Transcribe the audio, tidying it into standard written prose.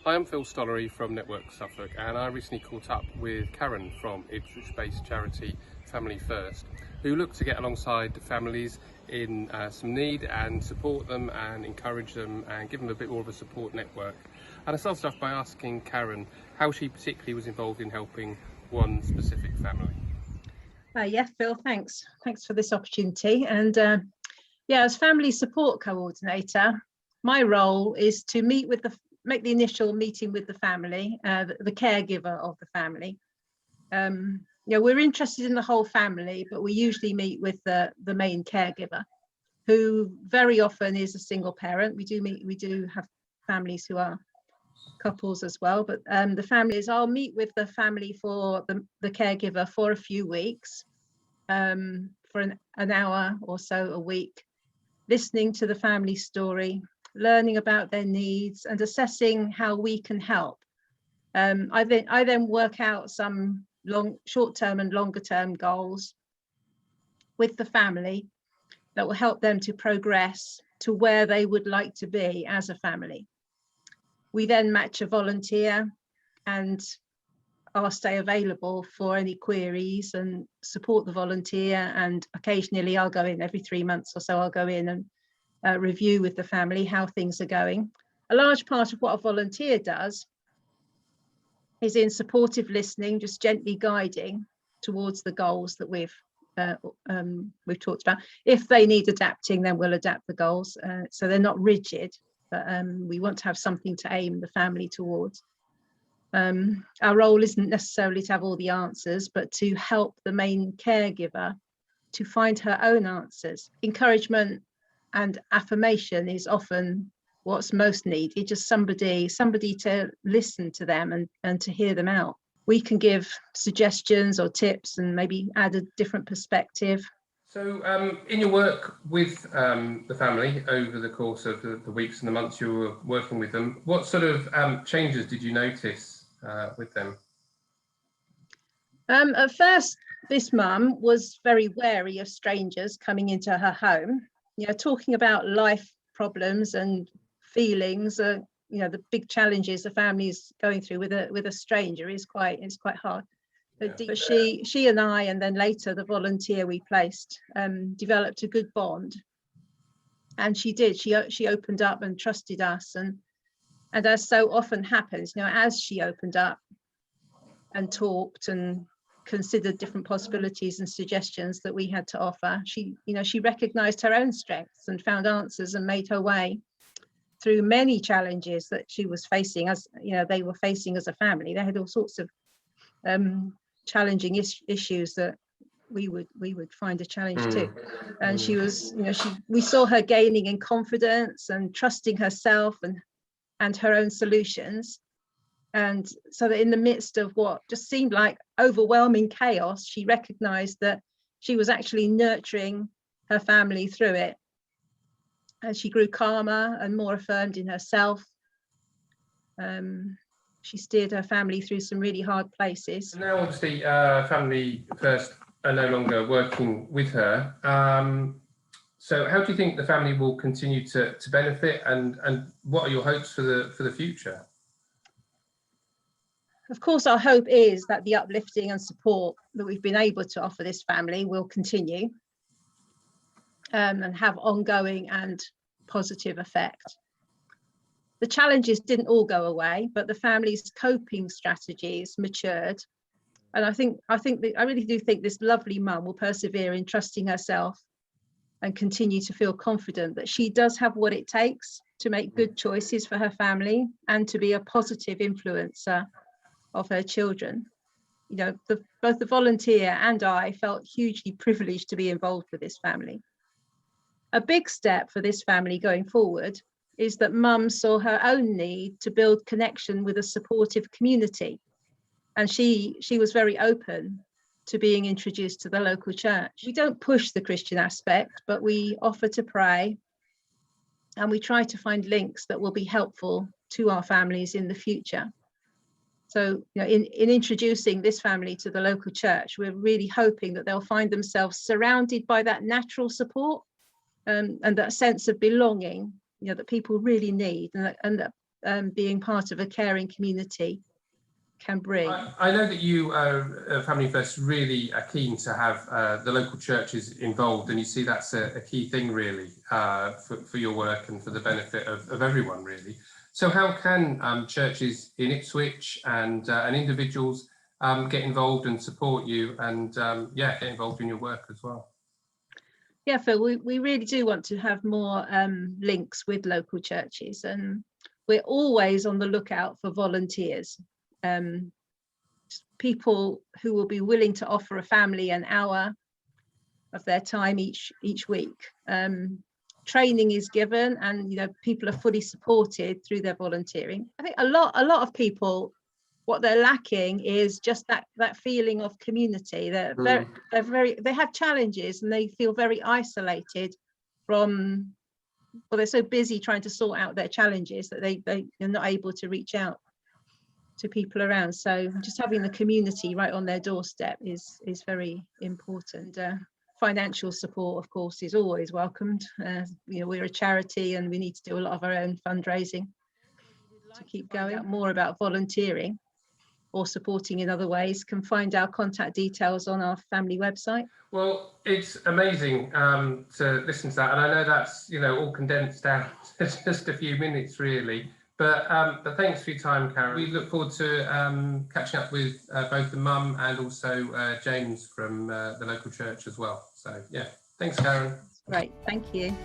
Hi, I'm Phil Stollery from Network Suffolk, and I recently caught up with Karen from Ipswich-based charity Family First, who look to get alongside the families in some need and support them and encourage them and give them a bit more of a support network. And I started off by asking Karen how she particularly was involved in helping one specific family. Yeah, Phil, thanks. Thanks for this opportunity. And as family support coordinator, my role is to make the initial meeting with the family, the caregiver of the family. We're interested in the whole family, but we usually meet with the main caregiver, who very often is a single parent. We do have families who are couples as well, but the families, I'll meet with the family for the caregiver for a few weeks, for an hour or so a week, listening to the family story, learning about their needs and assessing how we can help. I then work out some short-term and longer-term goals with the family that will help them to progress to where they would like to be as a family. We then match a volunteer and I'll stay available for any queries and support the volunteer, and occasionally I'll go in every 3 months or so. I'll go in and review with the family how things are going. A large part of what a volunteer does is in supportive listening, just gently guiding towards the goals that we've talked about. If they need adapting, then we'll adapt the goals, so they're not rigid, but we want to have something to aim the family towards. Our role isn't necessarily to have all the answers, but to help the main caregiver to find her own answers. Encouragement and affirmation is often what's most needed, just somebody to listen to them and to hear them out. We can give suggestions or tips and maybe add a different perspective. So in your work with the family over the course of the weeks and the months you were working with them, what sort of changes did you notice with them? At first, this mum was very wary of strangers coming into her home. Talking about life problems and feelings, the big challenges the family is going through with a stranger is quite hard. But she and I, and then later the volunteer we placed, developed a good bond. And she did. She opened up and trusted us, and as so often happens, as she opened up and talked and considered different possibilities and suggestions that we had to offer, she recognized her own strengths and found answers and made her way through many challenges that she was facing, as they were facing as a family. They had all sorts of challenging issues that we would find a challenge too. And she was, we saw her gaining in confidence and trusting herself and her own solutions. And so that in the midst of what just seemed like overwhelming chaos, she recognized that she was actually nurturing her family through it. And she grew calmer and more affirmed in herself. She steered her family through some really hard places. Now, obviously, Family First are no longer working with her. So how do you think the family will continue to benefit, and what are your hopes for the future? Of course, our hope is that the uplifting and support that we've been able to offer this family will continue and have ongoing and positive effect. The challenges didn't all go away, but the family's coping strategies matured. And I really do think this lovely mum will persevere in trusting herself and continue to feel confident that she does have what it takes to make good choices for her family and to be a positive influencer of her children. Both the volunteer and I felt hugely privileged to be involved with this family. A big step for this family going forward is that mum saw her own need to build connection with a supportive community. And she was very open to being introduced to the local church. We don't push the Christian aspect, but we offer to pray, and we try to find links that will be helpful to our families in the future. So in introducing this family to the local church, we're really hoping that they'll find themselves surrounded by that natural support and that sense of belonging that people really need, and that being part of a caring community can bring. I know that you, Family First, really are keen to have the local churches involved, and you see that's a key thing really for your work and for the benefit of everyone really. So how can churches in Ipswich and individuals get involved and support you and get involved in your work as well? Yeah, Phil, we really do want to have more links with local churches, and we're always on the lookout for volunteers. People who will be willing to offer a family an hour of their time each week. Training is given, and people are fully supported through their volunteering. I think a lot of people, what they're lacking is just that feeling of community. They have challenges and they feel very isolated from, they're so busy trying to sort out their challenges that they're not able to reach out to people around. So just having the community right on their doorstep is very important. Financial support, of course, is always welcomed. We're a charity and we need to do a lot of our own fundraising to keep going. More about volunteering or supporting in other ways, can find our contact details on our family website. Well, it's amazing to listen to that, and I know that's all condensed down to just a few minutes really. But thanks for your time, Karen. We look forward to catching up with both the mum and also James from the local church as well. So yeah, thanks, Karen. Great, thank you.